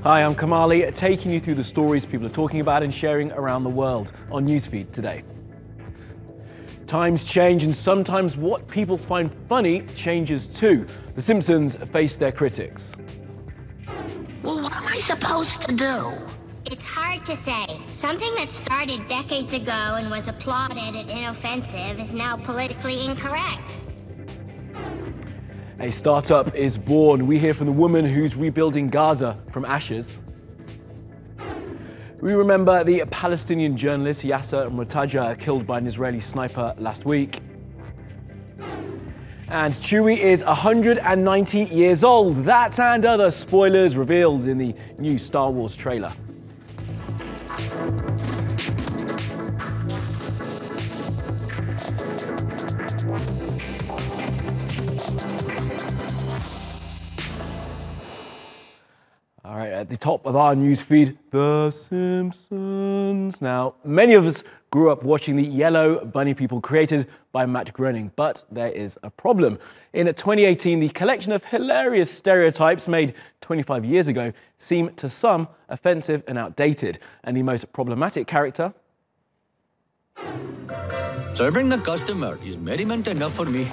Hi, I'm Kamali, taking you through the stories people are talking about and sharing around the world on NewsFeed today. Times change, and sometimes what people find funny changes too. The Simpsons face their critics. Well, what am I supposed to do? It's hard to say. Something that started decades ago and was applauded and inoffensive is now politically incorrect. A startup is born. We hear from the woman who's rebuilding Gaza from ashes. We remember the Palestinian journalist Yaser Murtaja killed by an Israeli sniper last week. And Chewie is 190 years old. That and other spoilers revealed in the new Star Wars trailer. All right, at the top of our newsfeed, The Simpsons. Now, many of us grew up watching the yellow bunny people created by Matt Groening, but there is a problem. In 2018, the collection of hilarious stereotypes made 25 years ago seem to some offensive and outdated. And the most problematic character? Serving the customer is merriment enough for me.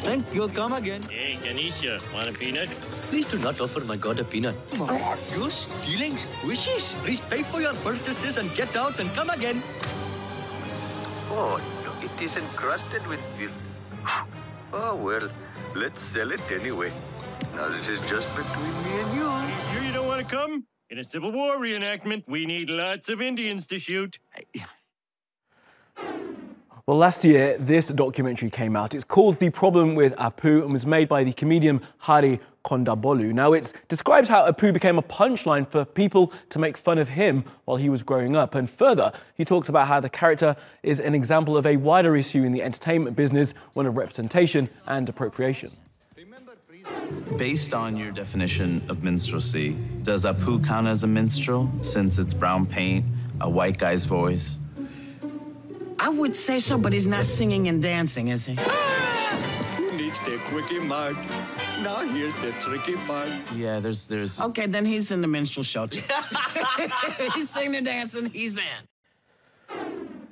Thank you, come again. Hey, Ganesha, want a peanut? Please do not offer my god a peanut. Use feelings, wishes. Please pay for your purchases and get out and come again. Oh, no, it is encrusted with filth. Oh, well, let's sell it anyway. Now, this is just between me and you. Are you sure you don't want to come? In a Civil War reenactment, we need lots of Indians to shoot. Well, last year, this documentary came out. It's called The Problem with Apu and was made by the comedian Hari Kondabolu. Now, it describes how Apu became a punchline for people to make fun of him while he was growing up. And further, he talks about how the character is an example of a wider issue in the entertainment business, one of representation and appropriation. Based on your definition of minstrelsy, does Apu count as a minstrel since it's brown paint, a white guy's voice? I would say so, but he's not singing and dancing, is he? Who needs the quickie mark? Now here's the tricky part. Yeah, there's... Okay, then he's in the minstrel show, too. He's singing and dancing, he's in.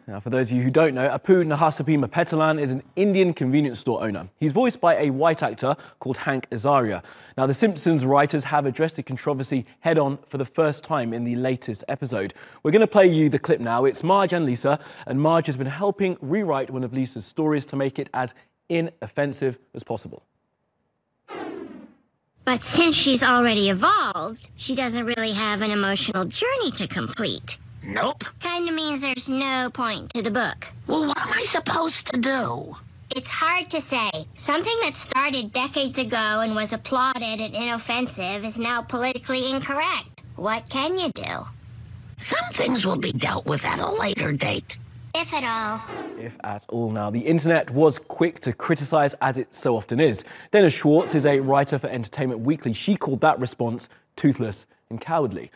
Now, for those of you who don't know, Apu Nahasapima Petalan is an Indian convenience store owner. He's voiced by a white actor called Hank Azaria. Now, the Simpsons writers have addressed the controversy head-on for the first time in the latest episode. We're going to play you the clip now. It's Marge and Lisa, and Marge has been helping rewrite one of Lisa's stories to make it as inoffensive as possible. But since she's already evolved, she doesn't really have an emotional journey to complete. Nope. Kinda means there's no point to the book. Well, what am I supposed to do? It's hard to say. Something that started decades ago and was applauded and inoffensive is now politically incorrect. What can you do? Some things will be dealt with at a later date. If at all. If at all. Now, the internet was quick to criticize, as it so often is. Dana Schwartz is a writer for Entertainment Weekly. She called that response toothless and cowardly.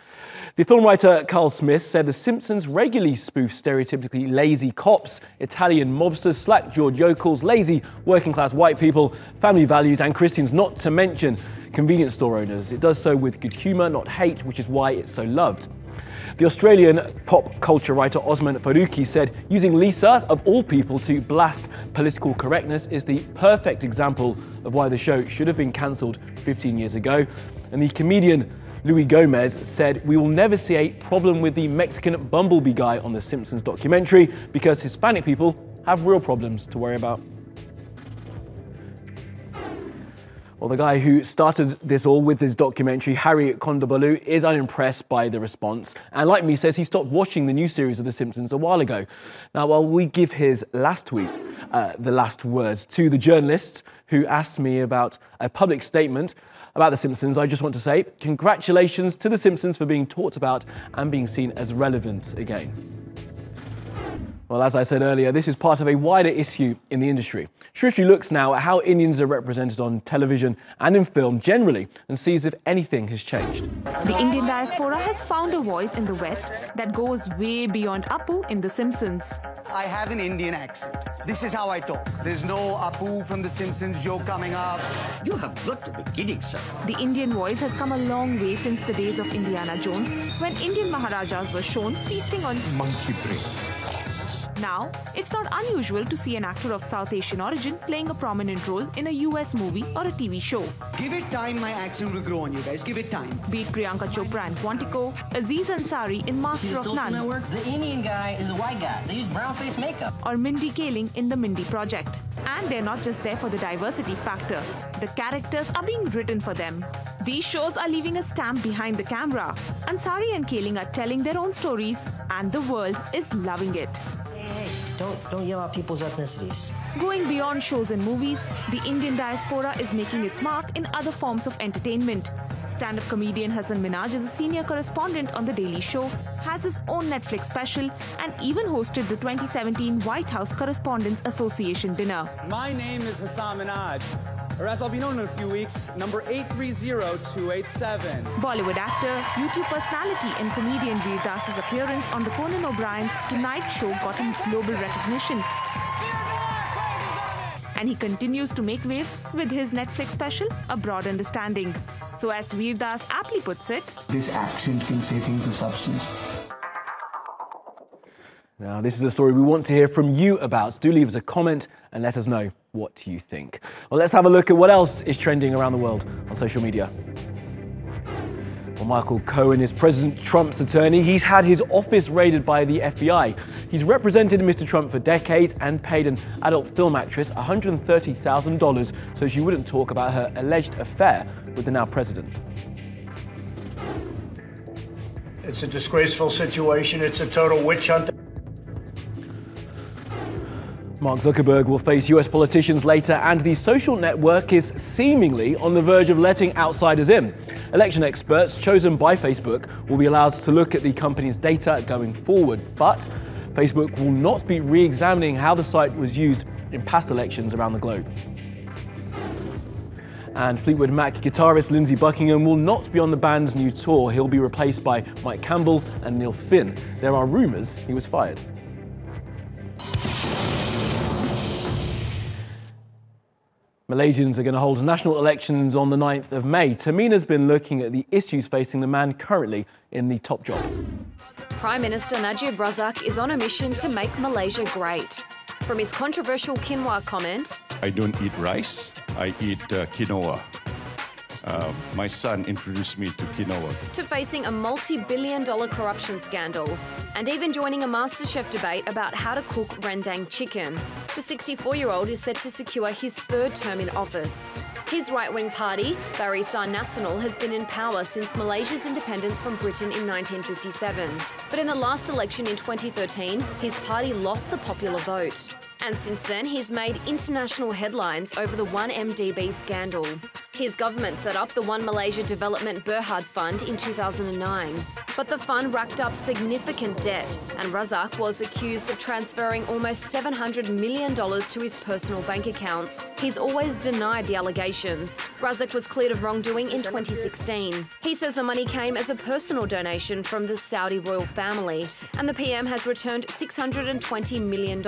The film writer Carl Smith said The Simpsons regularly spoof stereotypically lazy cops, Italian mobsters, slack-jawed yokels, lazy working-class white people, family values and Christians, not to mention convenience store owners. It does so with good humour, not hate, which is why it's so loved. The Australian pop culture writer Osman Faruqi said using Lisa, of all people, to blast political correctness is the perfect example of why the show should have been cancelled 15 years ago. And the comedian Luis Gomez said, "We will never see a problem with the Mexican bumblebee guy on the Simpsons documentary because Hispanic people have real problems to worry about." Well, the guy who started this all with his documentary, Hari Kondabolu, is unimpressed by the response. And like me, says he stopped watching the new series of The Simpsons a while ago. Now, while we give his last tweet the last words to the journalist who asked me about a public statement about The Simpsons, I just want to say congratulations to The Simpsons for being talked about and being seen as relevant again. Well, as I said earlier, this is part of a wider issue in the industry. Shrishti looks now at how Indians are represented on television and in film generally and sees if anything has changed. The Indian diaspora has found a voice in the West that goes way beyond Apu in The Simpsons. I have an Indian accent. This is how I talk. There's no Apu from The Simpsons joke coming up. You have got to be kidding, sir. The Indian voice has come a long way since the days of Indiana Jones, when Indian Maharajas were shown feasting on monkey brain. Now, it's not unusual to see an actor of South Asian origin playing a prominent role in a US movie or a TV show. Give it time, my accent will grow on you guys. Give it time. Be it Priyanka Chopra in Quantico, Aziz Ansari in Master of None, The Indian guy is a white guy. They use brown face makeup. or Mindy Kaling in The Mindy Project. And they're not just there for the diversity factor. The characters are being written for them. These shows are leaving a stamp behind the camera. Ansari and Kaling are telling their own stories, and the world is loving it. Hey, don't yell out people's ethnicities. Going beyond shows and movies, the Indian diaspora is making its mark in other forms of entertainment. Stand-up comedian Hasan Minhaj is a senior correspondent on The Daily Show, has his own Netflix special, and even hosted the 2017 White House Correspondents Association dinner. My name is Hasan Minhaj, or as I'll be known in a few weeks, number 830287. Bollywood actor, YouTube personality, and comedian Veer Das's appearance on the Conan O'Brien's Tonight Show got him global recognition. And he continues to make waves with his Netflix special, A Broad Understanding. So as Veer Das aptly puts it, this accent can say things of substance. Now, this is a story we want to hear from you about. Do leave us a comment and let us know what you think. Well, let's have a look at what else is trending around the world on social media. Well, Michael Cohen is President Trump's attorney. He's had his office raided by the FBI. He's represented Mr. Trump for decades and paid an adult film actress $130,000 so she wouldn't talk about her alleged affair with the now president. It's a disgraceful situation. It's a total witch hunt. Mark Zuckerberg will face US politicians later, and the social network is seemingly on the verge of letting outsiders in. Election experts chosen by Facebook will be allowed to look at the company's data going forward, but Facebook will not be re-examining how the site was used in past elections around the globe. And Fleetwood Mac guitarist Lindsey Buckingham will not be on the band's new tour. He'll be replaced by Mike Campbell and Neil Finn. There are rumours he was fired. Malaysians are going to hold national elections on the 9th of May. Tamina's been looking at the issues facing the man currently in the top job. Prime Minister Najib Razak is on a mission to make Malaysia great. From his controversial quinoa comment, I don't eat rice, I eat quinoa. My son introduced me to quinoa. To facing a multi-billion-dollar corruption scandal, and even joining a MasterChef debate about how to cook rendang chicken. The 64-year-old is set to secure his third term in office. His right-wing party, Barisan Nasional, has been in power since Malaysia's independence from Britain in 1957. But in the last election in 2013, his party lost the popular vote. And since then, he's made international headlines over the 1MDB scandal. His government set up the One Malaysia Development Berhad Fund in 2009. But the fund racked up significant debt, and Razak was accused of transferring almost $700 million to his personal bank accounts. He's always denied the allegations. Razak was cleared of wrongdoing in 2016. He says the money came as a personal donation from the Saudi royal family, and the PM has returned $620 million.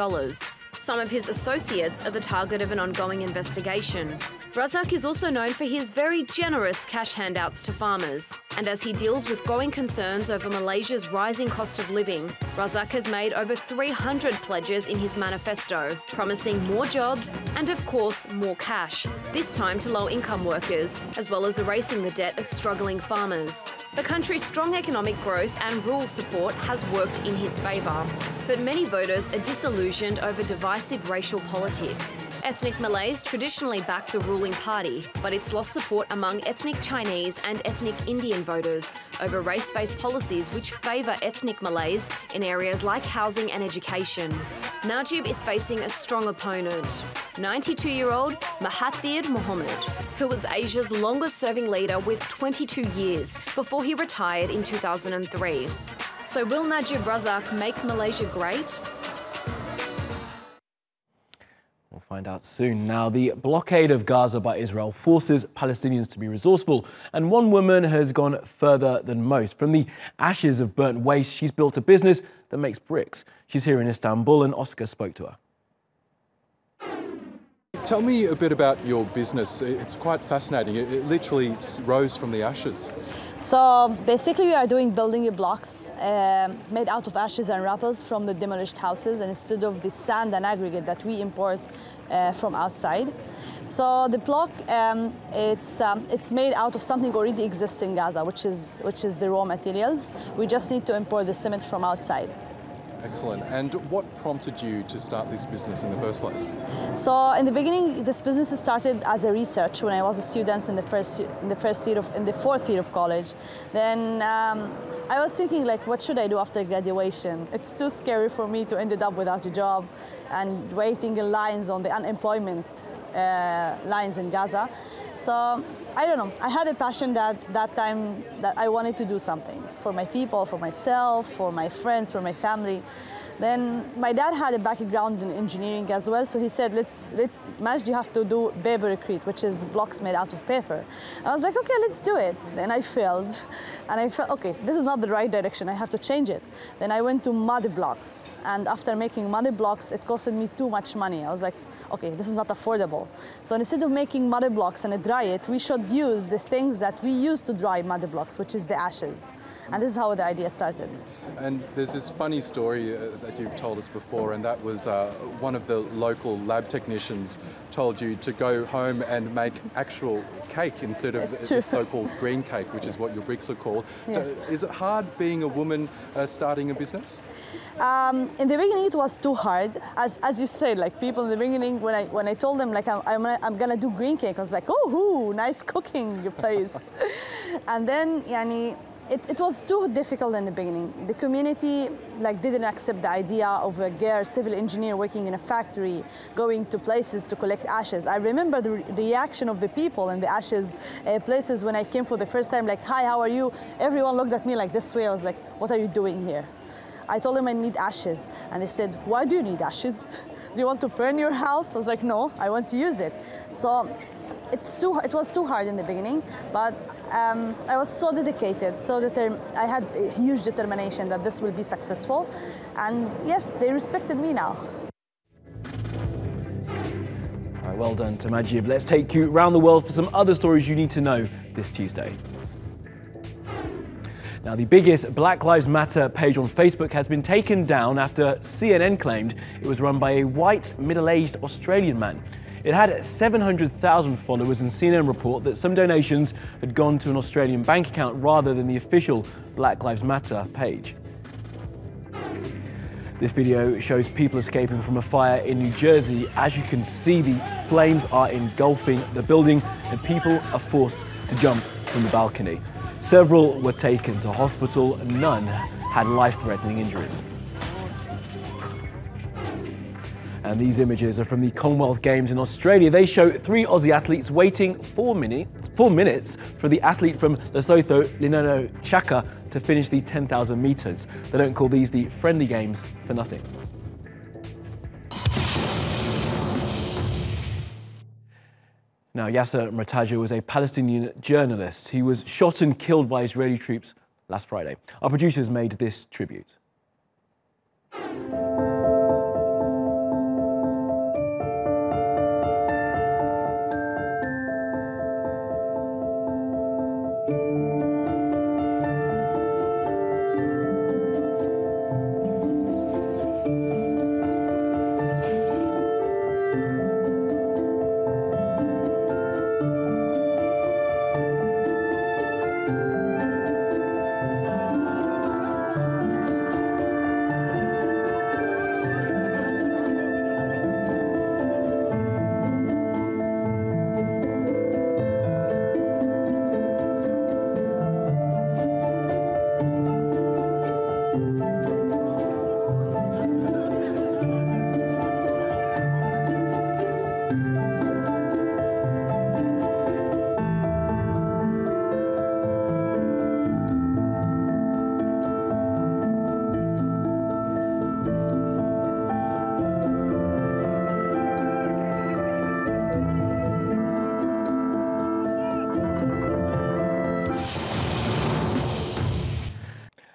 Some of his associates are the target of an ongoing investigation. Razak is also known for his very generous cash handouts to farmers. And as he deals with growing concerns over Malaysia's rising cost of living, Razak has made over 300 pledges in his manifesto, promising more jobs and, of course, more cash, this time to low-income workers, as well as erasing the debt of struggling farmers. The country's strong economic growth and rural support has worked in his favour. But many voters are disillusioned over divisive racial politics. Ethnic Malays traditionally back the ruling party, but it's lost support among ethnic Chinese and ethnic Indian voters over race-based policies which favour ethnic Malays in areas like housing and education. Najib is facing a strong opponent, 92-year-old Mahathir Mohamad, who was Asia's longest-serving leader with 22 years before he retired in 2003. So will Najib Razak make Malaysia great? Find out soon. Now, the blockade of Gaza by Israel forces Palestinians to be resourceful, and one woman has gone further than most. From the ashes of burnt waste, she's built a business that makes bricks. She's here in Istanbul, and Oscar spoke to her. Tell me a bit about your business. It's quite fascinating. It literally rose from the ashes. So basically we are doing building blocks made out of ashes and rubble from the demolished houses, and instead of the sand and aggregate that we import from outside. So the block, it's made out of something already exists in Gaza, which is the raw materials. We just need to import the cement from outside. Excellent. And what prompted you to start this business in the first place? So in the beginning, this business started as a research when I was a student in the fourth year of college. Then I was thinking, like, what should I do after graduation? It's too scary for me to end up without a job and waiting in lines on the unemployment lines in Gaza. So I don't know, I had a passion that time that I wanted to do something for my people, for myself, for my friends, for my family. Then my dad had a background in engineering as well, so he said, let's Majd, you have to do papercrete, which is blocks made out of paper. I was like, okay, let's do it. Then I failed, and I felt, okay, this is not the right direction, I have to change it. Then I went to mud blocks, and after making mud blocks, it costed me too much money. I was like, okay, this is not affordable. So instead of making mud blocks and dry it, we should use the things that we use to dry mud blocks, which is the ashes. And this is how the idea started. And there's this funny story that you've told us before, and that was one of the local lab technicians told you to go home and make actual cake instead of the so-called green cake, which is what your bricks are called. Yes. Is it hard being a woman starting a business? In the beginning, it was too hard. As you said, like people in the beginning, when I told them like I'm gonna do green cake, I was like, oh, nice cooking place. And then, it was too difficult in the beginning. The community didn't accept the idea of a girl civil engineer working in a factory, going to places to collect ashes. I remember the reaction of the people in the ashes places when I came for the first time, like, hi, how are you? Everyone looked at me like this way. I was like, what are you doing here? I told them I need ashes, and they said, why do you need ashes? Do you want to burn your house? I was like, no, I want to use it. So it was too hard in the beginning, but I was so dedicated, I had a huge determination that this will be successful. And yes, they respected me now. All right, well done to Majid. Let's take you around the world for some other stories you need to know this Tuesday. Now, the biggest Black Lives Matter page on Facebook has been taken down after CNN claimed it was run by a white, middle-aged Australian man. It had 700,000 followers, and CNN report that some donations had gone to an Australian bank account rather than the official Black Lives Matter page. This video shows people escaping from a fire in New Jersey. As you can see, the flames are engulfing the building and people are forced to jump from the balcony. Several were taken to hospital and none had life-threatening injuries. And these images are from the Commonwealth Games in Australia. They show 3 Aussie athletes waiting 4 minutes for the athlete from Lesotho, Linono Chaka, to finish the 10,000 metres. They don't call these the friendly games for nothing. Now, Yaser Murtaja was a Palestinian journalist. He was shot and killed by Israeli troops last Friday. Our producers made this tribute.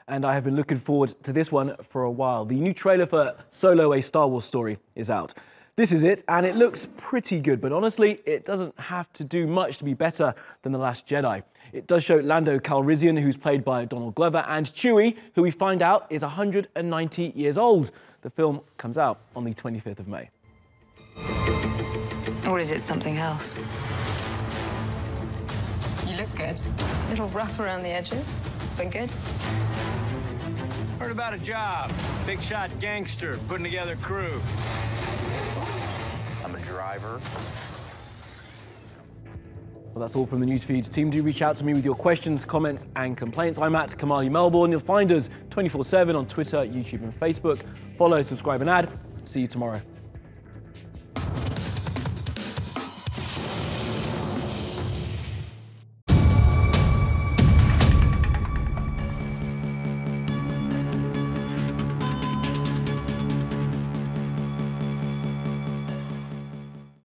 and I have been looking forward to this one for a while. The new trailer for Solo, a Star Wars story is out. This is it, and it looks pretty good, but honestly, it doesn't have to do much to be better than The Last Jedi. It does show Lando Calrissian, who's played by Donald Glover, and Chewie, who we find out is 190 years old. The film comes out on the 25th of May. Or is it something else? You look good. A little rough around the edges, but good. Heard about a job. Big shot gangster putting together crew. I'm a driver. Well, that's all from the NewsFeed team. Do reach out to me with your questions, comments and complaints. I'm at Kamali Melbourne. You'll find us 24/7 on Twitter, YouTube and Facebook. Follow, subscribe and add. See you tomorrow.